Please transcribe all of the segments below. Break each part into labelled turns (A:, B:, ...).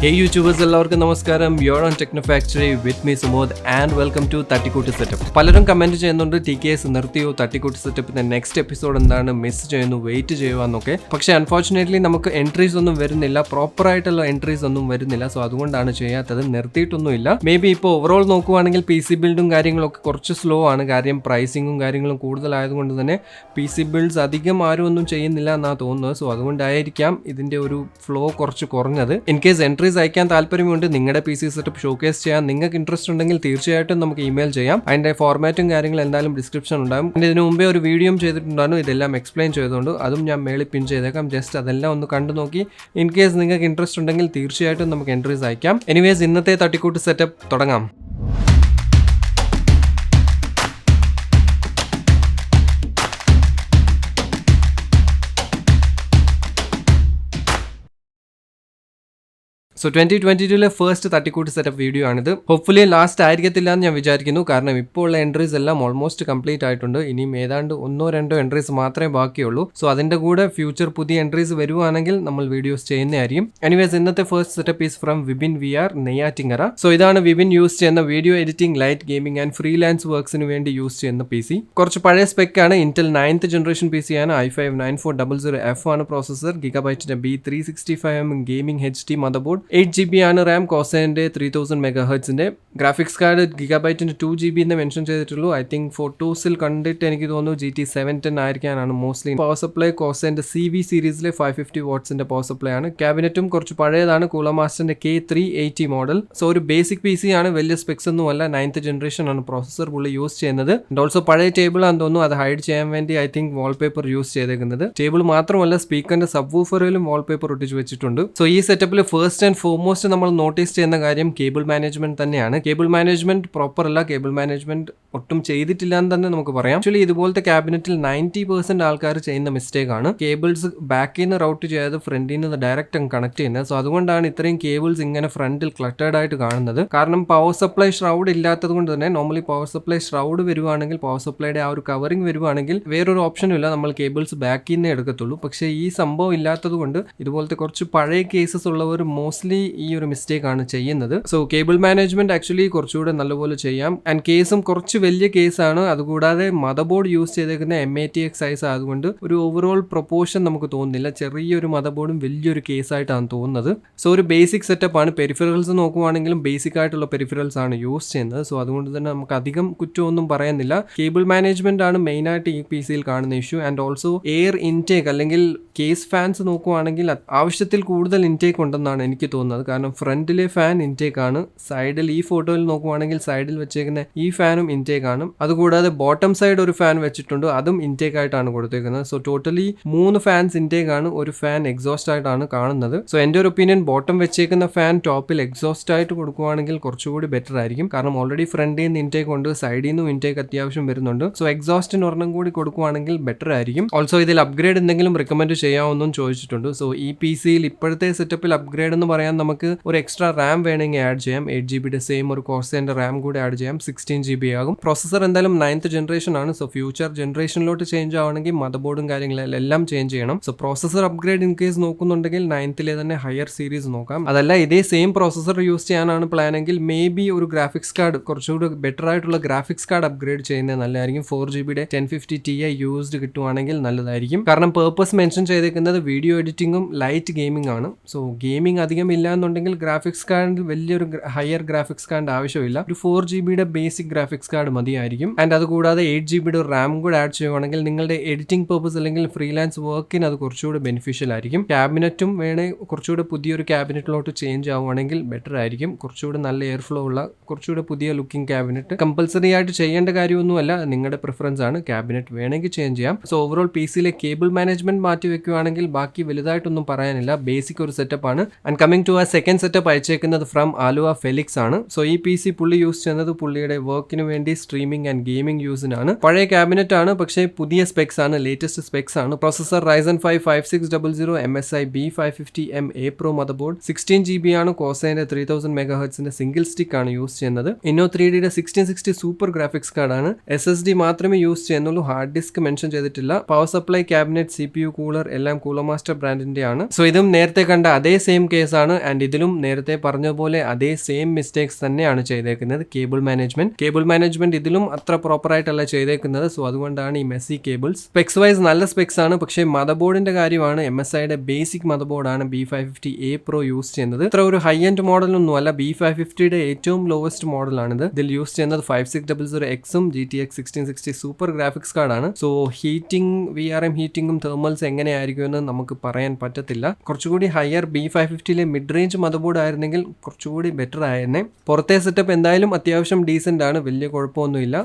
A: Hey YouTubers, എല്ലാവർക്കും നമസ്കാരം. You're on Techno Factory with me Sumod and welcome to Thattikoottu setup. പലരും comment ചെയ്യുന്നുണ്ട് TKS നിർത്തിയോ, Thattikoottu സെറ്റപ്പിന്റെ next episode എന്താണ്, miss ചെയ്യുന്നു, വെയിറ്റ് ചെയ്യുവാന്നൊക്കെ. പക്ഷേ അൺഫോർച്ചുനേറ്റ്ലി നമുക്ക് എൻട്രീസ് ഒന്നും വരുന്നില്ല, പ്രോപ്പർ ആയിട്ടുള്ള എൻട്രീസ് ഒന്നും വരുന്നില്ല. സോ അതുകൊണ്ടാണ് ചെയ്യാത്തത്, നിർത്തിയിട്ടൊന്നുമില്ല. മേ ബി ഇപ്പോൾ ഓവറോൾ നോക്കുവാണെങ്കിൽ PC ബിൽഡും കാര്യങ്ങളൊക്കെ കുറച്ച് സ്ലോ ആണ്. കാര്യം പ്രൈസിങ്ങും കാര്യങ്ങളും കൂടുതലായതുകൊണ്ട് തന്നെ PC ബിൽഡ്സ് അധികം ആരും ഒന്നും ചെയ്യുന്നില്ല എന്നാണ് തോന്നുന്നത്. സോ അതുകൊണ്ടായിരിക്കാം ഇതിന്റെ ഒരു ഫ്ലോ കുറച്ച് കുറഞ്ഞത്. ഇൻ കേസ് എൻട്രീസ് അയക്കാൻ താല്പര്യമുണ്ട്, നിങ്ങളുടെ PC സെറ്റപ്പ് ഷോക്കേസ് ചെയ്യാൻ നിങ്ങൾക്ക് ഇൻട്രസ്റ്റ് ഉണ്ടെങ്കിൽ തീർച്ചയായിട്ടും നമുക്ക് ഇമെയിൽ ചെയ്യാം. അതിന്റെ ഫോർമാറ്റും കാര്യങ്ങളും എന്തായാലും ഡിസ്ക്രിപ്ഷൻ ഉണ്ടാകും. ഇതിനു മുമ്പേ ഒരു വീഡിയോ ചെയ്തിട്ടുണ്ടായിരുന്നു, ഇതെല്ലാം എക്സ്പ്ലെയിൻ ചെയ്തുകൊണ്ട് അതും ഞാൻ മേളിൽ പിൻ ചെയ്തേക്കാം. ജസ്റ്റ് അതെല്ലാം ഒന്ന് കണ്ടു നോക്കി ഇൻ കേസ് നിങ്ങൾക്ക് ഇൻട്രസ്റ്റ് ഉണ്ടെങ്കിൽ തീർച്ചയായിട്ടും നമുക്ക് എൻട്രീസ് അയക്കാം. എനിവേസ് ഇന്നത്തെ തട്ടിക്കൂട്ട് സെറ്റപ്പ് തുടങ്ങാം. സോ 2022 ഫസ്റ്റ് തട്ടിക്കൂട്ട് സെറ്റപ്പ് വീഡിയോ ആണിത്. ഹോപ്പ്ഫുള്ളി ലാസ്റ്റ് ആയിരിക്കത്തില്ല എന്ന് ഞാൻ വിചാരിക്കുന്നു. കാരണം ഇപ്പോൾ ഉള്ള എൻട്രീസ് എല്ലാം ഓൾമോസ്റ്റ് കംപ്ലീറ്റ് ആയിട്ടുണ്ട്. ഇനിയും ഏതാണ്ട് 1-2 എൻട്രീസ് മാത്രമേ ബാക്കിയുള്ളൂ. സോ അതിന്റെ കൂടെ ഫ്യൂച്ചർ പുതിയ എൻട്രീസ് വരുവാണെങ്കിൽ നമ്മൾ വീഡിയോസ് ചെയ്യുന്നതായിരിക്കും. എനിവേസ് ഇന്നത്തെ first setup is from Vipin VR Neyyattinkara. So ഇതാണ് വിപിൻ യൂസ് ചെയ്യുന്ന video editing, light gaming and freelance വർക്ക്സിന് വേണ്ടി യൂസ് ചെയ്യുന്ന PC. കുറച്ച് പഴയ സ്പെക് ആണ്. ഇന്റൽ 9th ജനറേഷൻ PC ആണ്. i5-9400F ആണ് പ്രോസസർ. ഗിഗാബൈറ്റിന്റെ B365M gaming HD motherboard. 8GB ആണ് റാം. കോസൈൻ്റെ 3000 MHz ഗ്രാഫിക്സ് കാർഡ് ഗിഗാബൈറ്റിന്റെ 2GB എന്ന് മെൻഷൻ ചെയ്തിട്ടുള്ളൂ. ഐ തിങ്ക് ഫോട്ടോസിൽ കണ്ടിട്ട് എനിക്ക് തോന്നുന്നു GT 710 ആയിരിക്കാനാണ് മോസ്റ്റ്ലി. പവർ സപ്ലൈ കോസൈൻ്റെ CV സീരീസിലെ 550 വാട്ട്സിന്റെ പവർ സപ്ലൈ ആണ്. ക്യാബിനറ്റും കുറച്ച് പഴയതാണ്, കൂളമാസ്റ്ററിന്റെ K380 മോഡൽ. സോ ഒരു ബേസിക് PC ആണ്, വലിയ സ്പെക്സ് ഒന്നും അല്ല. 9th ജനറേഷൻ ആണ് പ്രോസസർ പുള്ളി യൂസ് ചെയ്യുന്നത്. ആൻഡ് ഓൾസോ പഴയ ടേബിൾ ആണെന്ന് തോന്നുന്നു, അത് ഹൈഡ് ചെയ്യാൻ വേണ്ടി ഐ തിങ്ക് വാൾപേപ്പർ യൂസ് ചെയ്തേക്കുന്നത്. ടേബിൾ മാത്രമല്ല, സ്പീക്കറിന്റെ സബ് വൂഫറിലും വാൾപേപ്പർ ഒട്ടിച്ച് വെച്ചിട്ടുണ്ട്. സോ ഈ സെറ്റപ്പിൽ ഫസ്റ്റ് ആൻഡ് ഫോർമോസ്റ്റ് നമ്മൾ നോട്ടീസ് ചെയ്യുന്ന കാര്യം കേബിൾ മാനേജ്മെന്റ് തന്നെയാണ്. കേബിൾ മാനേജ്മെന്റ് പ്രോപ്പർ അല്ല, കേബിൾ മാനേജ്മെന്റ് ഒട്ടും ചെയ്തിട്ടില്ല എന്ന് തന്നെ നമുക്ക് പറയാം. ആക്ച്വലി ഇതുപോലത്തെ ക്യാബിനറ്റിൽ 90% ആൾക്കാർ ചെയ്യുന്ന മിസ്റ്റേക്ക് ആണ് കേബിൾസ് ബാക്കിൽ നിന്ന് റൗട്ട് ചെയ്യാതെ ഫ്രണ്ടിൽ നിന്ന് ഡയറക്റ്റ് കണക്ട് ചെയ്യുന്നത്. സോ അതുകൊണ്ടാണ് ഇത്രയും കേബിൾസ് ഇങ്ങനെ ഫ്രണ്ടിൽ ക്ലട്ടേർഡ് ആയിട്ട് കാണുന്നത്. കാരണം പവർ സപ്ലൈ ഷ്രൗഡ് ഇല്ലാത്തത് കൊണ്ട് തന്നെ നോർമലി പവർ സപ്ലൈ ഷ്രൗഡ് വരുവാണെങ്കിൽ, പവർ സപ്ലൈയുടെ ആ ഒരു കവറിംഗ് വരുവാണെങ്കിൽ വേറൊരു ഓപ്ഷനും ഇല്ല, നമ്മൾ കേബിൾസ് ബാക്കിൽ നിന്നേ എടുക്കത്തുള്ളൂ. പക്ഷേ ഈ സംഭവം ഇല്ലാത്തത് കൊണ്ട് ഇതുപോലത്തെ കുറച്ച് പഴയ കേസസ് ഉള്ളവർ മോസ്റ്റ്ലി ഈ ഒരു മിസ്റ്റേക്ക് ആണ് ചെയ്യുന്നത്. സോ കേബിൾ മാനേജ്മെന്റ് ആക്ച്വലി കുറച്ചുകൂടെ നല്ലപോലെ ചെയ്യാം. ആൻഡ് കേസും കുറച്ച് വലിയ കേസാണ്. അതുകൂടാതെ മദർബോർഡ് യൂസ് ചെയ്തേക്കുന്ന M80X സൈസ് ആയതുകൊണ്ട് ഒരു ഓവറോൾ പ്രൊപ്പോർഷൻ നമുക്ക് തോന്നുന്നില്ല. ചെറിയൊരു മദർബോർഡും വലിയൊരു കേസായിട്ടാണ് തോന്നുന്നത്. സോ ഒരു ബേസിക് സെറ്റപ്പ് ആണ്. പെരിഫറൽസ് നോക്കുവാണെങ്കിലും ബേസിക് ആയിട്ടുള്ള പെരിഫറൽസ് ആണ് യൂസ് ചെയ്യുന്നത്. സോ അതുകൊണ്ട് തന്നെ നമുക്ക് അധികം കുറ്റമൊന്നും പറയുന്നില്ല. കേബിൾ മാനേജ്മെന്റ് ആണ് മെയിൻ ആയിട്ട് ഈ PC-യിൽ കാണുന്ന issue. And also air intake അല്ലെങ്കിൽ കേസ് ഫാൻസ് നോക്കുവാണെങ്കിൽ ആവശ്യത്തിൽ കൂടുതൽ ഇൻടേക്ക് ഉണ്ടെന്നാണ് എനിക്ക് തോന്നുന്നത്. കാരണം ഫ്രണ്ടിലെ ഫാൻ ഇൻടേക്ക് ആണ്, സൈഡിൽ ഈ ഫോട്ടോയിൽ നോക്കുവാണെങ്കിൽ സൈഡിൽ വെച്ചേക്കുന്ന ഈ ഫാനും ഇൻടേക്ക് ആണ്. അതുകൂടാതെ ബോട്ടം സൈഡ് ഒരു ഫാൻ വെച്ചിട്ടുണ്ട്, അതും ഇൻടേക്ക് ആയിട്ടാണ് കൊടുത്തേക്കുന്നത്. സോ ടോട്ടലി 3 ഫാൻസ് ഇൻടേക്ക് ആണ്, ഒരു ഫാൻ എക്സോസ്റ്റ് ആയിട്ടാണ് കാണുന്നത്. സോ എൻ്റെ ഒരു ഒപ്പീനിയൻ ബോട്ടം വെച്ചേക്കുന്ന ഫാൻ ടോപ്പിൽ എക്സോസ്റ്റ് ആയിട്ട് കൊടുക്കുവാണെങ്കിൽ കുറച്ചുകൂടി ബെറ്റർ ആയിരിക്കും. കാരണം ഓൾറെഡി ഫ്രണ്ടിൽ നിന്ന് ഇൻടേക്ക് ഉണ്ട്, സൈഡിൽ നിന്നും ഇൻടേക്ക് അത്യാവശ്യം വരുന്നുണ്ട്. സോ എക്സോസ്റ്റിന് ഒരെണ്ണം കൂടി കൊടുക്കുവാണെങ്കിൽ ബെറ്റർ ആയിരിക്കും. ഓൾസോ ഇതിൽ അപ്ഗ്രേഡ് എന്തെങ്കിലും റെക്കമെൻഡ് ചെയ്യാമെന്നും ചോദിച്ചിട്ടുണ്ട്. സോ ഈ PC-യിൽ ഇപ്പോഴത്തെ സെറ്റപ്പിൽ അപ്ഗ്രേഡ് എന്ന് പറയാൻ നമുക്ക് ഒരു എക്സ്ട്രാ റാം വേണമെങ്കിൽ ആഡ് ചെയ്യാം. 8GB സെയിം ഒരു കോഴ്സിന്റെ റാം കൂടി ആഡ് ചെയ്യാം, 16GB ആകും. പ്രോസസർ എന്തായാലും 9th ജനറേഷൻ ആണ്. സോ ഫ്യൂച്ചർ ജനറേഷനിലോട്ട് ചേഞ്ച് ആവണമെങ്കിൽ മദർബോർഡും കാര്യങ്ങളെല്ലാം ചേഞ്ച് ചെയ്യണം. So processor upgrade in case നോക്കുന്നുണ്ടെങ്കിൽ 9th തന്നെ ഹയർ സീരീസ് നോക്കാം. അതല്ല ഇതേ സെയിം പ്രോസസർ യൂസ് ചെയ്യാനാണ് പ്ലാൻ എങ്കിൽ മേ ബി ഒരു ഗ്രാഫിക്സ് കാർഡ്, കുറച്ചുകൂടി ബെറ്റർ ആയിട്ടുള്ള ഗ്രാഫിക്സ് കാർഡ് അപ്ഗ്രേഡ് ചെയ്യുന്നത് നല്ലതായിരിക്കും. 4GB 1050 Ti യൂസ്ഡ് കിട്ടുവാണെങ്കിൽ നല്ലതായിരിക്കും. കാരണം പേർപ്പസ് മെൻഷൻ ചെയ്തേക്കുന്നത് വീഡിയോ എഡിറ്റിംഗും ലൈറ്റ് ഗെയിമിംഗ് ആണ്. സോ ഗെയിമിംഗ് അധികം ഇല്ല എന്നുണ്ടെങ്കിൽ ഗ്രാഫിക്സ് കാർഡ് വലിയൊരു ഹയർ ഗ്രാഫിക്സ് കാർഡ് ആവശ്യമില്ല. ഒരു 4GB ബേസിക് ഗ്രാഫിക്സ് കാർഡ് മതിയായിരിക്കും. ആൻഡ് അതുകൂടാതെ 8GB റാം കൂടെ ആഡ് ചെയ്യുവാണെങ്കിൽ നിങ്ങളുടെ എഡിറ്റിംഗ് പർപ്പസ് അല്ലെങ്കിൽ ഫ്രീലാൻസ് വർക്കിന് അത് കുറച്ചുകൂടി ബെനിഫിഷ്യൽ ആയിരിക്കും. ക്യാബിനറ്റും വേണേ കുറച്ചുകൂടെ പുതിയൊരു ക്യാബിനറ്റിലോട്ട് ചേഞ്ച് ആവുകയാണെങ്കിൽ ബെറ്റർ ആയിരിക്കും. കുറച്ചുകൂടെ നല്ല എയർ ഫ്ലോ ഉള്ള കുറച്ചുകൂടെ പുതിയ ലുക്കിംഗ് ക്യാബിനറ്റ്. കമ്പൽസറി ആയിട്ട് ചെയ്യേണ്ട കാര്യമൊന്നുമല്ല, നിങ്ങളുടെ പ്രിഫറൻസ് ആണ്. ക്യാബിനറ്റ് വേണമെങ്കിൽ ചേഞ്ച് ചെയ്യാം. സോ ഓവറോൾ PC-യിലെ കേബിൾ മാനേജ്മെന്റ് മാറ്റി വെക്കുകയാണെങ്കിൽ ബാക്കി വലുതായിട്ടൊന്നും പറയാനില്ല. ബേസിക് ഒരു സെറ്റപ്പ് ആണ്. ആൻഡ് കമ്മിങ് ടു ആ സെക്കൻഡ് സെറ്റപ്പ് അയച്ചേക്കുന്നത് ഫ്രം ആലുവ ഫെലിക്സ് ആണ്. സോ ഈ PC പുള്ളി യൂസ് ചെയ്യുന്നത് പുള്ളിയുടെ വർക്കിന് വേണ്ടി സ്ട്രീമിംഗ് ആൻഡ് ഗെയിമിംഗ് യൂസിനാണ്. പഴയ ക്യാബിനറ്റ് ആണ്, പക്ഷേ പുതിയ സ്പെക്സ് ആണ്, ലേറ്റസ്റ്റ് സ്പെക്സ് ആണ്. Processor Ryzen 5 5600 MSI B550M A Pro mother board, 16GB ആണ്. കോസൈന്റെ 3000 MHz സിംഗിൾ സ്റ്റിക്ക് ആണ് യൂസ് ചെയ്യുന്നത്. Inno 3Dയുടെ 1660 സൂപ്പർ ഗ്രാഫിക്സ് കാർഡാണ്. SSD മാത്രമേ യൂസ് ചെയ്യുന്നുള്ളൂ, ഹാർഡ് ഡിസ്ക് മെൻഷൻ ചെയ്തിട്ടില്ല. Power supply, cabinet, CPU, cooler എല്ലാം കൂളർ മാസ്റ്റർ ബ്രാൻഡിന്റെ ആണ്. സോ ഇതും നേരത്തെ കണ്ട അതേ സെയിം കേസ് ആണ്. ആൻഡ് ഇതിലും നേരത്തെ പറഞ്ഞ പോലെ അതേ സെയിം മിസ്റ്റേക്സ് തന്നെയാണ് ചെയ്തേക്കുന്നത്. കേബിൾ മാനേജ്മെന്റ് ഇതിലും അത്ര പ്രോപ്പർ ആയിട്ടല്ല ചെയ്തേക്കുന്നത്. സോ അതുകൊണ്ടാണ് ഈ മെസ്സി കേബിൾസ്. സ്പെക്സ് വൈസ് നല്ല സ്പെക്സ് ആണ്, പക്ഷേ മദർ ബോർഡിന്റെ കാര്യമാണ്. MSIയുടെ ബേസിക് മദർ ബോർഡാണ് B550A Pro യൂസ് ചെയ്യുന്നത്. ഇത്ര ഒരു ഹൈ എൻഡ് മോഡലൊന്നും അല്ല, B550യുടെ ഏറ്റവും ലോവസ്റ്റ് മോഡലാണിത്. ഇതിൽ യൂസ് ചെയ്യുന്നത് 5600Xും GTX 1660 സൂപ്പർ ഗ്രാഫിക്സ് കാർഡാണ്. സോ ഹീറ്റിംഗ്, VRM ഹീറ്റിംഗും തെർമൽസ് എങ്ങനെയായിരിക്കുമെന്ന് നമുക്ക് പറയാൻ പറ്റത്തില്ല. കുറച്ചുകൂടി ഹയർ B550യിലെ മിഡ് റേഞ്ച് മദർ ബോർഡ് ആയിരുന്നെങ്കിൽ കുറച്ചുകൂടി ബെറ്റർ ആയിരുന്നേ. പുറത്തെ സെറ്റപ്പ് എന്തായാലും അത്യാവശ്യം ഡീസന്റ് ആണ്, വലിയ കുഴപ്പമൊന്നുമില്ല.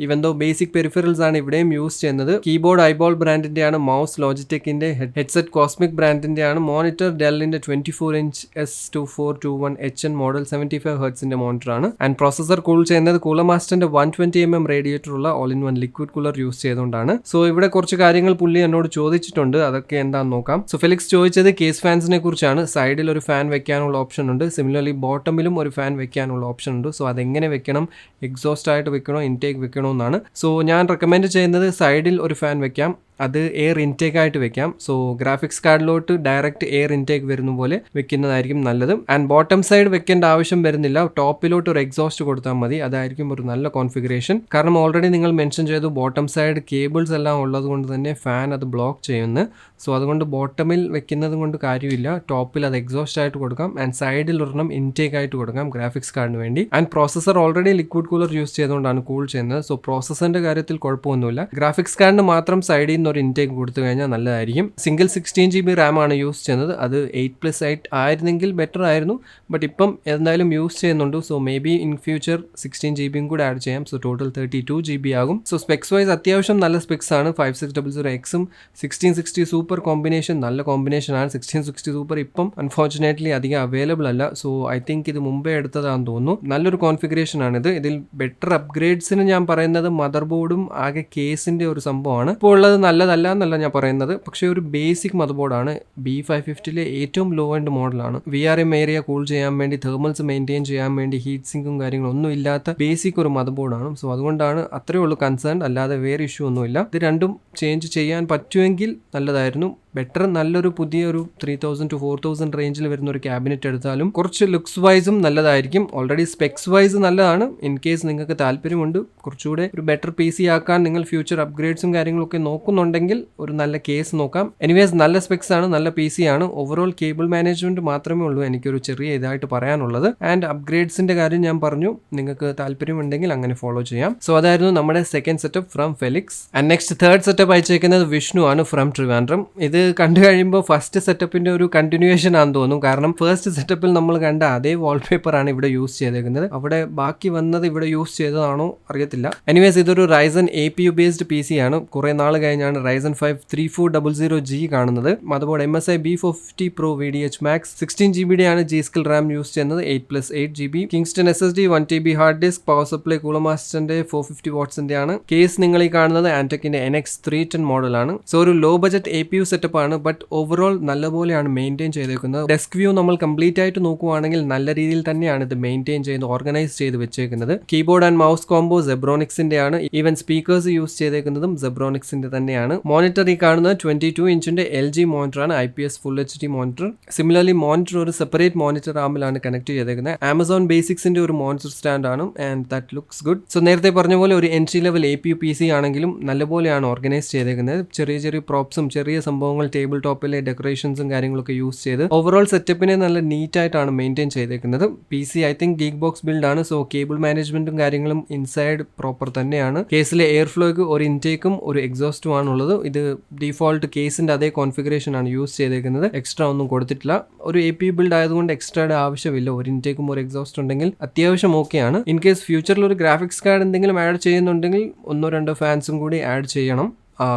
A: ഈവൻ ദോ ബേസിക് പെരിഫറൽസ് ആണ് ഇവിടെയും യൂസ് ചെയ്യുന്നത്. കീബോർഡ് ഐബോൾ ബ്രാൻഡിന്റെ ആണ്, മൗസ് ലോജിടെക്കിന്റെ, ഹെഡ്സെറ്റ് കോസ്മിക് ബ്രാൻഡിന്റെ ആണ്, മോണിറ്റർ ഡെല്ലിന്റെ 24-inch S2421HN model 75Hz monitor ആണ്. ആൻഡ് പ്രോസസർ കൂൾ ചെയ്യുന്നത് കൂളർ മാസ്റ്ററിന്റെ 120mm റേഡിയേറ്റർ ഉള്ള all in one liquid cooler use ചെയ്തുകൊണ്ടാണ്. സോ ഇവിടെ കുറച്ച് കാര്യങ്ങൾ പുള്ളി എന്നോട് ചോദിച്ചിട്ടുണ്ട്, അതൊക്കെ എന്താണെന്ന് നോക്കാം. സോ ഫെലിക്സ് ചോദിച്ചത് കേസ് ഫാൻസിനെ കുറിച്ചാണ്. സൈഡിൽ ഒരു ഫാൻ വെക്കാനുള്ള ഓപ്ഷൻ ഉണ്ട്, സിമിലർലി ബോട്ടമിലും ഒരു ഫാൻ വെക്കാനുള്ള ഓപ്ഷൻ ഉണ്ട്. സോ അതെങ്ങനെ വെക്കണം, എക്സോസ്റ്റ് ആയിട്ട് വെക്കണോ, ഇൻടേക്ക് വെക്കണോ എന്നാണ്. സോ ഞാൻ റെക്കമെൻഡ് ചെയ്യുന്നത് സൈഡിൽ ഒരു ഫാൻ വെക്കാം, അത് എയർ ഇൻടേക്ക് ആയിട്ട് വെക്കാം. സോ ഗ്രാഫിക്സ് കാർഡിലോട്ട് ഡയറക്റ്റ് എയർ ഇൻടേക്ക് വരുന്ന പോലെ വെക്കുന്നതായിരിക്കും നല്ലത്. ആൻഡ് ബോട്ടം സൈഡ് വെക്കേണ്ട ആവശ്യം വരുന്നില്ല, ടോപ്പിലോട്ട് ഒരു എക്സോസ്റ്റ് കൊടുത്താൽ മതി, അതായിരിക്കും ഒരു നല്ല കോൺഫിഗറേഷൻ. കാരണം ഓൾറെഡി നിങ്ങൾ മെൻഷൻ ചെയ്തു ബോട്ടം സൈഡ് കേബിൾസ് എല്ലാം ഉള്ളത് കൊണ്ട് തന്നെ ഫാൻ അത് ബ്ലോക്ക് ചെയ്യുന്നു. സോ അതുകൊണ്ട് ബോട്ടമിൽ വെക്കുന്നത് കൊണ്ട് കാര്യമില്ല, ടോപ്പിൽ അത് എക്സോസ്റ്റ് ആയിട്ട് കൊടുക്കാം. ആൻഡ് സൈഡിൽ ഒരെണ്ണം ഇൻടേക്ക് ആയിട്ട് കൊടുക്കാം ഗ്രാഫിക്സ് കാർഡിന് വേണ്ടി. And processor already liquid cooler use ചെയ്തുകൊണ്ടാണ് കൂൾ ചെയ്യുന്നത്. സോ പ്രോസസറിന്റെ കാര്യത്തിൽ കുഴപ്പമൊന്നുമില്ല. ഗ്രാഫിക്സ് കാർഡിന് മാത്രം സൈഡിൽ ഒരു ഇൻടേക്ക് കൊടുത്തു കഴിഞ്ഞാൽ നല്ലതായിരിക്കും. സിംഗിൾ 16GB RAM ആണ് യൂസ് ചെയ്യുന്നത്. അത് 8+8 ആയിരുന്നെങ്കിൽ ബെറ്റർ ആയിരുന്നു, ബട്ട് ഇപ്പം എന്തായാലും യൂസ് ചെയ്യുന്നുണ്ട്. So may be in future 16GB കൂടെ ആഡ് ചെയ്യാം. സോ ടോട്ടൽ 32GB ആകും. സോ സ്പെക്സ് വൈസ് അത്യാവശ്യം നല്ല സ്പെക്സ് ആണ്. 5600Xും 1660 സൂപ്പർ കോമ്പിനേഷൻ നല്ല കോമ്പിനേഷൻ ആണ്. 1660 സൂപ്പർ ഇപ്പം അൺഫോർച്ചുനേറ്റ്ലി അധികം അവൈലബിൾ അല്ല. സോ ഐ തിങ്ക് ഇത് മുമ്പേ എടുത്തതാണെന്ന് തോന്നുന്നു. നല്ലൊരു കോൺഫിഗറേഷൻ ആണിത്. ഇതിൽ ബെറ്റർ അപ്ഗ്രേഡ്സിന് ഞാൻ പറയുന്നത് മദർ ബോർഡും ആകെ കേസിന്റെ ഒരു സംഭവമാണ്. ഇപ്പോൾ ഉള്ളത് നല്ലതല്ല എന്നല്ല ഞാൻ പറയുന്നത്, പക്ഷേ ഒരു ബേസിക് മദർ ബോർഡാണ്. B550യിലെ ഏറ്റവും ലോ എൻഡ് മോഡലാണ്. VRM ഏരിയ കൂൾ ചെയ്യാൻ വേണ്ടി, തെർമൽസ് മെയിൻറ്റെയിൻ ചെയ്യാൻ വേണ്ടി, ഹീറ്റ് സിങ്കും കാര്യങ്ങളും ഒന്നും ഇല്ലാത്ത ബേസിക് ഒരു മദർ ബോർഡാണ്. സോ അതുകൊണ്ടാണ് അത്രയേ ഉള്ളൂ കൺസേൺ, അല്ലാതെ വേറെ ഇഷ്യൂ ഒന്നുമില്ല. ഇത് രണ്ടും ചേഞ്ച് ചെയ്യാൻ പറ്റുമെങ്കിൽ നല്ലതായിരുന്നു. ബെറ്റർ നല്ലൊരു പുതിയൊരു 3000 to 4000 റേഞ്ചിൽ വരുന്ന ഒരു ക്യാബിനറ്റ് എടുത്താലും കുറച്ച് ലുക്സ് വൈസും നല്ലതായിരിക്കും. ഓൾറെഡി സ്പെക്സ് വൈസ് നല്ലതാണ്. ഇൻ കേസ് നിങ്ങൾക്ക് താല്പര്യമുണ്ട് കുറച്ചുകൂടെ ഒരു ബെറ്റർ PC ആക്കാൻ, നിങ്ങൾ ഫ്യൂച്ചർ അപ്ഗ്രേഡ്സും കാര്യങ്ങളൊക്കെ നോക്കുന്നുണ്ടെങ്കിൽ ഒരു നല്ല കേസ് നോക്കാം. എനിവേസ് നല്ല സ്പെക്സ് ആണ്, നല്ല PC ആണ്. ഓവറോൾ കേബിൾ മാനേജ്മെന്റ് മാത്രമേ ഉള്ളൂ എനിക്കൊരു ചെറിയ ഇതായിട്ട് പറയാനുള്ളത്. ആൻഡ് അപ്ഗ്രേഡ്സിന്റെ കാര്യം ഞാൻ പറഞ്ഞു, നിങ്ങൾക്ക് താല്പര്യമുണ്ടെങ്കിൽ അങ്ങനെ ഫോളോ ചെയ്യാം. സോ അതായിരുന്നു നമ്മുടെ second setup from Felix. And next third setup അയച്ചേക്കുന്നത് വിഷ്ണു ആണ് ഫ്രം ട്രിവാൻഡ്രം. ഇത് കണ്ടു കഴിയുമ്പോൾ ഫസ്റ്റ് സെറ്റപ്പിന്റെ ഒരു കണ്ടിന്യൂവേഷൻ ആണെന്ന് തോന്നും. കാരണം ഫസ്റ്റ് സെറ്റപ്പിൽ നമ്മൾ കണ്ട അതേ വാൾപേപ്പർ ആണ് ഇവിടെ യൂസ് ചെയ്തേക്കുന്നത്. അവിടെ ബാക്കി വന്നത് ഇവിടെ യൂസ് ചെയ്തതാണോ അറിയത്തില്ല. എനിവേസ് ഇതൊരു Ryzen APU ബേസ്ഡ് PC ആണ്. കുറെ നാൾ കഴിഞ്ഞാണ് Ryzen 5 3400G കാണുന്നത്. Motherboard MSI B450 Pro VDH Max 16GB ആണ്. G-Skill RAM യൂസ് ചെയ്യുന്നത് 8+8GB. Kingston SSD 1TB hard disk. Power supply cooler മാസ്റ്ററിന്റെ 450 വാട്ട്സിന്റെ ആണ്. കേസ് നിങ്ങൾ ഈ കാണുന്നത് ആന്റക്കിന്റെ NX310 മോഡലാണ്. സോ ഒരു ലോ ബജറ്റ് APU സെറ്റപ്പ് ആണ്, ബട്ട് ഓവറോൾ നല്ലപോലെയാണ് മെയിൻറ്റെയിൻ ചെയ്തേക്കുന്നത്. ഡെസ്ക് വ്യൂ നമ്മൾ കംപ്ലീറ്റ് ആയിട്ട് നോക്കുവാണെങ്കിൽ നല്ല രീതിയിൽ തന്നെയാണ് ഇത് മെയിൻറ്റെയിൻ ചെയ്ത് ഓർഗനൈസ് ചെയ്ത് വെച്ചേക്കുന്നത്. കീബോർഡ് ആൻഡ് മൗസ് കോംബോ സെബ്രോണിക്സിന്റെ ആണ്. ഈവൻ സ്പീക്കേഴ്സ് യൂസ് ചെയ്തേക്കുന്നതും സെബ്രോണിക്സിന്റെ തന്നെയാണ്. മോണിറ്റർ ഈ കാണുന്നത് 22 ഇഞ്ചിന്റെ LG മോണിറ്റർ ആണ്, IPS Full HD monitor. Similarly monitor ഒരു സെപ്പറേറ്റ് മോണിറ്റർ ആമിലാണ് കണക്ട് ചെയ്തേക്കുന്നത്. ആമസോൺ ബേസിക്സിന്റെ ഒരു മോണിറ്റർ സ്റ്റാൻഡ് ആണ്. And that looks good. So നേരത്തെ പറഞ്ഞ പോലെ ഒരു എൻട്രി ലെവൽ APU PC ആണെങ്കിലും നല്ലപോലെയാണ് ഓർഗനൈസ് ചെയ്തേക്കുന്നത്. ചെറിയ ചെറിയ പ്രോപ്സും ചെറിയ സംഭവങ്ങൾ ടേബിൾ ടോപ്പിലെ ഡെക്കറേഷൻസും കാര്യങ്ങളൊക്കെ യൂസ് ചെയ്ത് ഓവറോൾ സെറ്റപ്പിനെ നല്ല നീറ്റ് ആയിട്ടാണ് മെയിൻറ്റെയിൻ ചെയ്തേക്കുന്നത്. PC I think GeekBoZ build ആണ്. സോ കേബിൾ മാനേജ്മെന്റും കാര്യങ്ങളും ഇൻസൈഡ് പ്രോപ്പർ തന്നെയാണ്. കേസിലെ എയർ ഫ്ലോയ്ക്ക് ഒരു ഇൻടേക്കും ഒരു എക്സോസ്റ്റും ആണുള്ളത്. ഇത് ഡിഫോൾട്ട് കേസിന്റെ അതേ കോൺഫിഗറേഷൻ ആണ് യൂസ് ചെയ്തേക്കുന്നത്. എക്സ്ട്രാ ഒന്നും കൊടുത്തിട്ടില്ല. ഒരു APU ബിൽഡ് ആയതുകൊണ്ട് എക്സ്ട്രയുടെ ആവശ്യമില്ല. ഒരു ഇൻടേക്കും ഒരു എക്സോസ്റ്റ് ഉണ്ടെങ്കിൽ അത്യാവശ്യം ഓക്കെയാണ്. ഇൻ കേസ് ഫ്യൂച്ചറിൽ ഒരു ഗ്രാഫിക്സ് കാർഡ് എന്തെങ്കിലും ആഡ് ചെയ്യുന്നുണ്ടെങ്കിൽ 1-2 ഫാൻസും കൂടി ആഡ് ചെയ്യണം.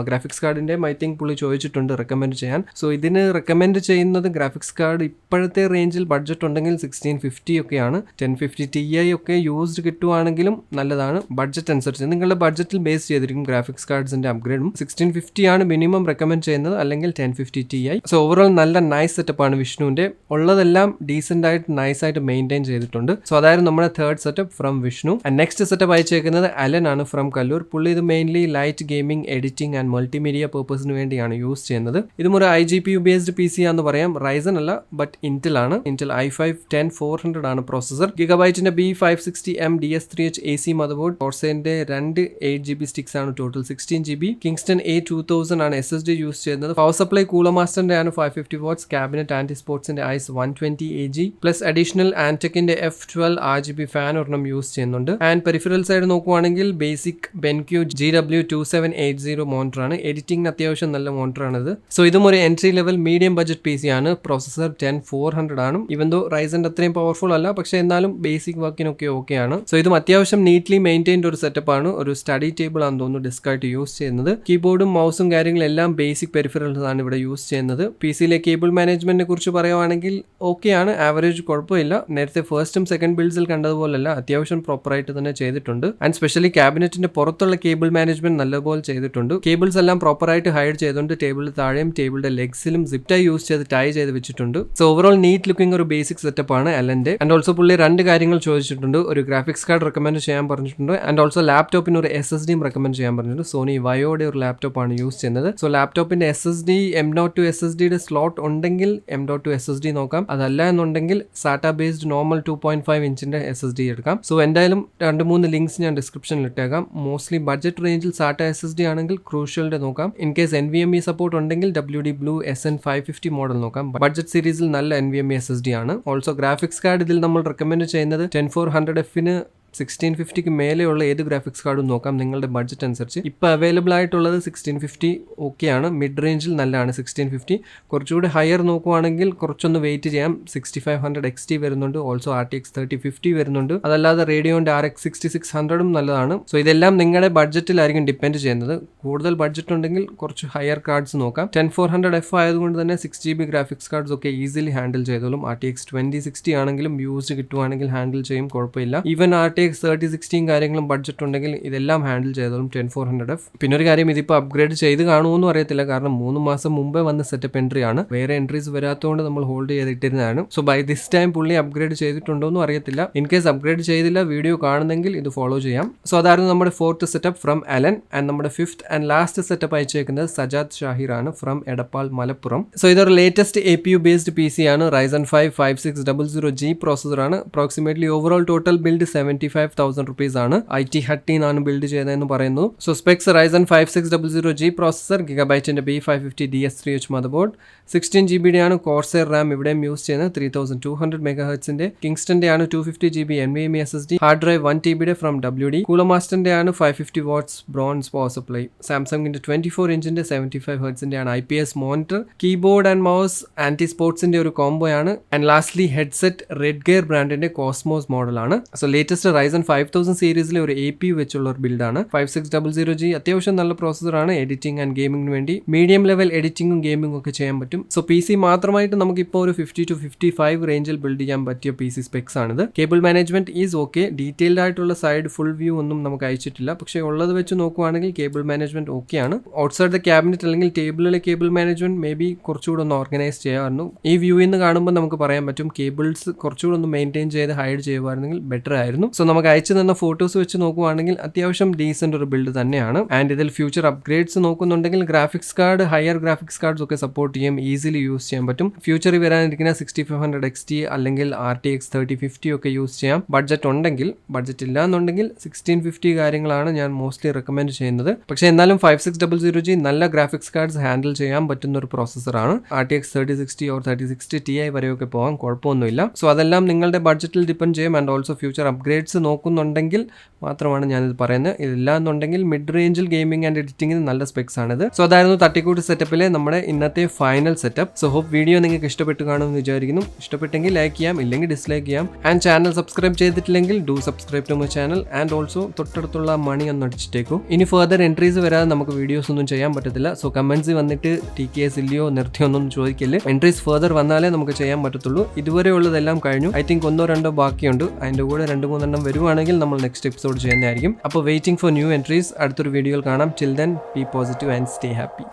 A: ഗ്രാഫിക്സ് കാർഡിൻ്റെ ഐ തിങ്ക് പുള്ളി ചോദിച്ചിട്ടുണ്ട് റെക്കമെൻഡ് ചെയ്യാൻ. സോ ഇതിന് റെക്കമെൻഡ് ചെയ്യുന്നത് ഗ്രാഫിക്സ് കാർഡ് ഇപ്പോഴത്തെ റേഞ്ചിൽ ബഡ്ജറ്റ് ഉണ്ടെങ്കിൽ 1650 ഒക്കെയാണ്. 1050 Ti ഒക്കെ യൂസ്ഡ് കിട്ടുവാണെങ്കിലും നല്ലതാണ്. ബഡ്ജറ്റ് അനുസരിച്ച് നിങ്ങളുടെ ബഡ്ജറ്റിൽ ബേസ് ചെയ്തിരിക്കും ഗ്രാഫിക്സ് കാർഡ്സിന്റെ അപ്ഗ്രേഡും. 1650 ആണ് മിനിമം റെക്കമെൻഡ് ചെയ്യുന്നത്, അല്ലെങ്കിൽ 1050 Ti. സോ ഓവറോൾ നല്ല നൈസ് സെറ്റപ്പ് ആണ് വിഷ്ണുവിന്റെ. ഉള്ളതെല്ലാം ഡീസെന്റ് ആയിട്ട് നൈസ് ആയിട്ട് മെയിൻറ്റെയിൻ ചെയ്തിട്ടുണ്ട്. സോ അതായിരുന്നു നമ്മുടെ third setup from Vishnu. And next setup അയച്ചേക്കുന്നത് അലൻ ആണ് ഫ്രം കല്ലൂർ. പുള്ളി ഇത് mainly light gaming, editing and multimedia പർപ്പസിന് വേണ്ടിയാണ് യൂസ് ചെയ്യുന്നത്. ഇതും ഒരു IGPU ബേസ്ഡ് PC ആണെന്ന് പറയാം. റൈസൺ അല്ല, ബട്ട് ഇന്റൽ ആണ്. ഇന്റൽ i5-10400 ആണ് പ്രോസസർ. ഗിഗബൈറ്റിന്റെ B560M DS3H AC മദർബോർഡ്. കോർസൈറിന്റെ 2 8GB സ്റ്റിക്സ് ആണ്, ടോട്ടൽ 16GB. കിങ്സ്റ്റൺ A2000 ആണ് SSD യൂസ് ചെയ്യുന്നത്. പവർ സപ്ലൈ കൂളർ മാസ്റ്ററിന്റെ ആണ് 550 watts. ക്യാബിനറ്റ് ആന്റി സ്പോർട്സിന്റെ ഐസ് 120 AG പ്ലസ് അഡീഷണൽ ആന്റെക്കിന്റെ F12 RGB ഫാൻ ഒരെണ്ണം യൂസ് ചെയ്യുന്നുണ്ട്. ആൻഡ് പെരിഫറൽ സൈഡ് നോക്കുവാണെങ്കിൽ ബേസിക് BenQ GW2780 മോണിറ്റർ ആണ്. എഡിറ്റിംഗിന് അത്യാവശ്യം നല്ല മോണിറ്റർ ആണിത്. സോ ഇതും ഒരു entry level medium budget PC ആണ്. പ്രോസസർ 10400 ആണ്. ഇവൻ ദോ റൈസന്റെ അത്രയും പവർഫുൾ അല്ല, പക്ഷെ എന്നാലും ബേസിക് വർക്കിനൊക്കെ ഓക്കെ ആണ്. സോ ഇതും അത്യാവശ്യം നീറ്റ്ലി മെയിൻറ്റൈൻഡ് ഒരു സെറ്റപ്പ് ആണ്. ഒരു സ്റ്റഡി ടേബിൾ ആണെന്ന് തോന്നുന്നു ഡിസ്ക് ആയിട്ട് യൂസ് ചെയ്യുന്നത്. കീബോർഡും മൗസും കാര്യങ്ങളും എല്ലാം ബേസിക് പെരിഫറൽസ് ആണ് ഇവിടെ യൂസ് ചെയ്യുന്നത്. PCയിലെ കേബിൾ മാനേജ്മെന്റിനെ കുറിച്ച് പറയുവാണെങ്കിൽ ഓക്കെ ആണ്, ആവറേജ് കുഴപ്പമില്ല. നേരത്തെ ഫസ്റ്റും സെക്കൻഡ് ബിൽഡ്സിൽ കണ്ടതുപോലല്ല, അത്യാവശ്യം പ്രോപ്പറായിട്ട് തന്നെ ചെയ്തിട്ടുണ്ട്. ആൻഡ് സ്പെഷ്യലി ക്യാബിനറ്റിന്റെ പുറത്തുള്ള കേബിൾ മാനേജ്മെന്റ് നല്ലപോലെ ചെയ്തിട്ടുണ്ട്. കേബിൾസ് എല്ലാം പ്രോപ്പറായിട്ട് ഹൈഡ് ചെയ്തുകൊണ്ട് ടേബിളിൽ താഴെയും ടേബിളിന്റെ ലെഗ്സിലും സിപ്പ് ടൈ യൂസ് ചെയ്ത് ടൈ ചെയ്ത് വെച്ചിട്ടുണ്ട്. സോ ഓവറോൾ നീറ്റ് ലുക്കിംഗ് ഒരു ബേസിക് സെറ്റപ്പ് ആണ് അലന്റെ. ആൻഡ് ഓൾസോ പുള്ളി 2 കാര്യങ്ങൾ ചോദിച്ചിട്ടുണ്ട്. ഒരു ഗ്രാഫിക്സ് കാർഡ് റെക്കമെൻഡ് ചെയ്യാൻ പറഞ്ഞിട്ടുണ്ട്. ആൻഡ് ഓൾസോ ലാപ്ടോപ്പിന് ഒരു SSD റെക്കമെൻഡ് ചെയ്യാൻ പറഞ്ഞിട്ടുണ്ട്. സോണി വയോയുടെ ഒരു ലാപ്ടോപ്പ് ആണ് യൂസ് ചെയ്യുന്നത്. സോ ലാപ്ടോപ്പിന്റെ SSD M.2 SSDയുടെ സ്ലോട്ട് ഉണ്ടെങ്കിൽ M.2 SSD നോക്കാം. അതല്ല എന്നുണ്ടെങ്കിൽ SATA ബേസ്ഡ് നോർമൽ 2.5 ഇഞ്ചിന്റെ SSD എടുക്കാം. സോ എന്തായാലും 2-3 ലിങ്ക്സ് ഞാൻ ഡിസ്ക്രിപ്ഷനിൽ ഇട്ടേക്കാം. മോസ്റ്റ്ലി ബഡ്ജറ്റ് റേഞ്ചിൽ SATA SSD ആണെങ്കിൽ ക്രൂഷ്യലിന്റെ നോക്കാം. ഇൻ കേസ് NVMe സപ്പോർട്ട് ഉണ്ടെങ്കിൽ WD Blue SN550 മോഡൽ നോക്കാം. ബഡ്ജറ്റ് സീരീസിൽ നല്ല NVMe SSD ആണ്. ഓൾസോ ഗ്രാഫിക്സ് കാർഡ് ഇതിൽ നമ്മൾ റെക്കമെൻഡ് ചെയ്യുന്നത് 10400Fന് 1650 മേലെയുള്ള ഏത് ഗ്രാഫിക്സ് കാർഡും നോക്കാം നിങ്ങളുടെ ബഡ്ജറ്റ് അനുസരിച്ച്. ഇപ്പോൾ അവൈലബിൾ ആയിട്ടുള്ളത് 1650 ഓക്കെയാണ്. മിഡ് റേഞ്ചിൽ നല്ലതാണ് 1650. കുറച്ചുകൂടി ഹയർ നോക്കുവാണെങ്കിൽ കുറച്ചൊന്ന് വെയിറ്റ് ചെയ്യാം. 6500 XT വരുന്നുണ്ട്. ഓൾസോ RTX 3050 വരുന്നുണ്ട്. അതല്ലാതെ റേഡിയോന്റെ RX 6600ഉം നല്ലതാണ്. സോ ഇതെല്ലാം നിങ്ങളുടെ ബഡ്ജറ്റിലായിരിക്കും ഡിപ്പെൻഡ് ചെയ്യുന്നത്. കൂടുതൽ ബഡ്ജറ്റ് ഉണ്ടെങ്കിൽ കുറച്ച് ഹയർ കാർഡ്സ് നോക്കാം. 10400F ആയതുകൊണ്ട് തന്നെ 6GB ഗ്രാഫിക്സ് കാർഡ്സ് ഒക്കെ ഈസിലി ഹാൻഡിൽ ചെയ്തോളും. RTX 2060 ആണെങ്കിലും യൂസ്ഡ് കിട്ടുവാണെങ്കിൽ ഹാൻഡിൽ ചെയ്യും, കുഴപ്പമില്ല. ഈവൻ RTX 3060 കാര്യങ്ങളും ബഡ്ജറ്റ് ഉണ്ടെങ്കിൽ ഇതെല്ലാം ഹാൻഡിൽ ചെയ്തോളും 10400F. പിന്നെ ഒരു കാര്യം, ഇതിപ്പോൾ അപ്ഗ്രേഡ് ചെയ്ത് കാണുമെന്നും അറിയത്തില്ല, കാരണം 3 മാസം മുമ്പേ വന്ന സെറ്റപ്പ് എൻട്രി ആണ്. വേറെ എൻട്രീസ് വരാത്തതുകൊണ്ട് നമ്മൾ ഹോൾഡ് ചെയ്തിട്ടിരുന്നതാണ്. സോ ബൈ ദിസ് ടൈം പുള്ളി അപ്ഗ്രേഡ് ചെയ്തിട്ടുണ്ടോന്നും അറിയത്തില്ല. ഇൻ കേസ് അപ്ഗ്രേഡ് ചെയ്തില്ല, വീഡിയോ കാണുന്നെങ്കിൽ ഇത് ഫോളോ ചെയ്യാം. സോ അതായിരുന്നു നമ്മുടെ 4th setup from Allen. And നമ്മുടെ 5th ആൻഡ് ലാസ്റ്റ് സെറ്റപ്പ് അയച്ചേക്കുന്നത് സജാദ് ഷാഹിർ ആണ് ഫ്രം എടപ്പാൾ മലപ്പുറം. സോ ഇതൊരു ലേറ്റസ്റ്റ് APU ബേസ്ഡ് PC ആണ്. Ryzen 5 5600G പ്രോസസർ ആണ്. Approximately overall total build 75,000 rupees ആണ്. IT Hut ആണ് ബിൽഡ് ചെയ്തതെന്ന് പറയുന്നു. So specs Ryzen 5600G processor, ഗിഗബൈറ്റിന്റെ B550 DS3H മദർബോർഡ്, 16GB ആണ്. കോർസെയർ റാം ഇവിടെയും യൂസ് ചെയ്യുന്നത് 3200 MHz. കിങ്സ്റ്റന്റെ ആണ് 250GB NVMe SSD. Hard drive 1TB from WD. Cooler മാസ്റ്ററിന്റെ ആണ് 550 watts ബ്രോൺസ് പവർ സപ്ലൈ. സാംസങ്ങിന്റെ 24 ഇഞ്ചിന്റെ 75 Hz ആണ് IPS monitor. Keyboard and mouse Ant സ്പോർട്സിന്റെ ഒരു കോംബോ ആണ്. And lastly headset Redgear ബ്രാൻഡിന്റെ കോസ്മോസ് മോഡൽ ആണ്. സോ ലേറ്റസ്റ്റ് Ryzen 5000 സീരീസിലെ ഒരു APU വെച്ചുള്ള ഒരു ബിൽഡാണ്. 5600G അത്യാവശ്യം നല്ല പ്രോസസറാണ്. എഡിറ്റിംഗ് ആൻഡ് ഗെയിമിംഗിന് വേണ്ടി മീഡിയം ലെവൽ എഡിറ്റിംഗും ഗെയിമിംഗും ഒക്കെ ചെയ്യാൻ പറ്റും. സോ PC മാത്രമായിട്ട് നമുക്കിപ്പോൾ ഒരു 50 to 55 റേഞ്ചിൽ ബിൽഡ് ചെയ്യാൻ പറ്റിയ PC സ്പെക്സ് ആണിത്. Cable management is okay. Detailed ആയിട്ടുള്ള സൈഡ് ഫുൾ വ്യൂ ഒന്നും നമുക്ക് അയച്ചിട്ടില്ല, പക്ഷേ ഉള്ളത് വെച്ച് നോക്കുവാണെങ്കിൽ കേബിൾ മാനേജ്മെന്റ് ഓക്കെയാണ്. ഔട്ട്സൈഡ് ദ ക്യാബിനറ്റ് അല്ലെങ്കിൽ ടേബിളിലെ കേബിൾ മാനേജ്മെന്റ് മേ ബി കുറച്ചുകൂടെ ഒന്ന് ഓർഗനൈസ് ചെയ്യാമായിരുന്നു. ഈ വ്യൂവിൽ നിന്ന് കാണുമ്പോൾ നമുക്ക് പറയാൻ പറ്റും കേബിൾസ് കുറച്ചുകൂടെ ഒന്ന് മെയിൻറ്റെയിൻ ചെയ്ത് ഹൈഡ് ചെയ്യുമായിരുന്നെങ്കിൽ ബെറ്റർ ആയിരുന്നു. സോ നമുക്ക് അയച്ചു തന്ന ഫോട്ടോസ് വെച്ച് നോക്കുവാണെങ്കിൽ അത്യാവശ്യം ഡീസന്റ് ഒരു ബിൽഡ് തന്നെയാണ്. ആൻഡ് ഇതിൽ ഫ്യൂച്ചർ അപ്ഗ്രേഡ്സ് നോക്കുന്നുണ്ടെങ്കിൽ graphics card, higher graphics cards ഒക്കെ സപ്പോർട്ട് ചെയ്യും, ഈസിലി യൂസ് ചെയ്യാൻ പറ്റും. ഫ്യൂച്ചറിൽ വരാനിരിക്കുന്ന 6500 XT അല്ലെങ്കിൽ RTX 3050 ഒക്കെ യൂസ് ചെയ്യാം ബഡ്ജറ്റ് ഉണ്ടെങ്കിൽ. ബഡ്ജറ്റ് ഇല്ല എന്നുണ്ടെങ്കിൽ 1650 കാര്യങ്ങളാണ് ഞാൻ മോസ്റ്റ്ലി റെക്കമെൻഡ് ചെയ്യുന്നത്. പക്ഷേ എന്നാലും 5600G നല്ല ഗ്രാഫിക്സ് കാർഡ്സ് ഹാൻഡിൽ ചെയ്യാൻ പറ്റുന്ന ഒരു പ്രോസസറാണ്. RTX 3060 or 3060 Ti വരെയൊക്കെ പോകാൻ കുഴപ്പമൊന്നുമില്ല. സോ അതെല്ലാം നിങ്ങളുടെ ബഡ്ജറ്റിൽ ഡിപ്പെൻഡ് ചെയ്യും. And also future upgrades specs നോക്കുന്നുണ്ടെങ്കിൽ മാത്രമാണ് ഞാനിത് പറയുന്നത്. ഇതില്ല എന്നുണ്ടെങ്കിൽ മിഡ് റേഞ്ചിൽ ഗെയിമിംഗ് ആൻഡ് എഡിറ്റിംഗിന് നല്ല സ്പെക്സ് ആണിത്. സോ അതായിരുന്നു തട്ടിക്കൂട്ട് സെറ്റപ്പിലെ നമ്മുടെ ഇന്നത്തെ final setup. So hope video നിങ്ങൾക്ക് ഇഷ്ടപ്പെട്ടു കാണുമെന്ന് വിചാരിക്കുന്നു. ഇഷ്ടപ്പെട്ടെങ്കിൽ ലൈക്ക് ചെയ്യാം, ഇല്ലെങ്കിൽ ഡിസ്ലൈക്ക് ചെയ്യാം. ആൻഡ് ചാനൽ സബ്സ്ക്രൈബ് ചെയ്തിട്ടില്ലെങ്കിൽ do subscribe to my channel and also തൊട്ടടുത്തുള്ള മണി ഒന്ന് അടിച്ചിട്ടേക്കും. ഇനി ഫർദർ എൻട്രീസ് വരാതെ നമുക്ക് വീഡിയോസ് ഒന്നും ചെയ്യാൻ പറ്റത്തില്ല. സോ കമന്റ്സ് വന്നിട്ട് TKS ഇല്ലയോ നിർത്തിയൊന്നും ചോദിക്കില്ല. എൻട്രീസ് ഫർദർ വന്നാലേ നമുക്ക് ചെയ്യാൻ പറ്റത്തുള്ളൂ. ഇതുവരെ ഉള്ളതെല്ലാം കഴിഞ്ഞു. ഐ തിങ്ക് 1-2 ബാക്കിയുണ്ട്. അതിന്റെ കൂടെ 2-3 വരുവാണെങ്കിൽ നമ്മൾ നെക്സ്റ്റ് എപ്പിസോഡ് ചെയ്യുന്നതായിരിക്കും. അപ്പോൾ വെയിറ്റിംഗ് ഫോർ ന്യൂ എൻട്രീസ്. അടുത്തൊരു വീഡിയോയിൽ കാണാം. Till then B positive and stay happy.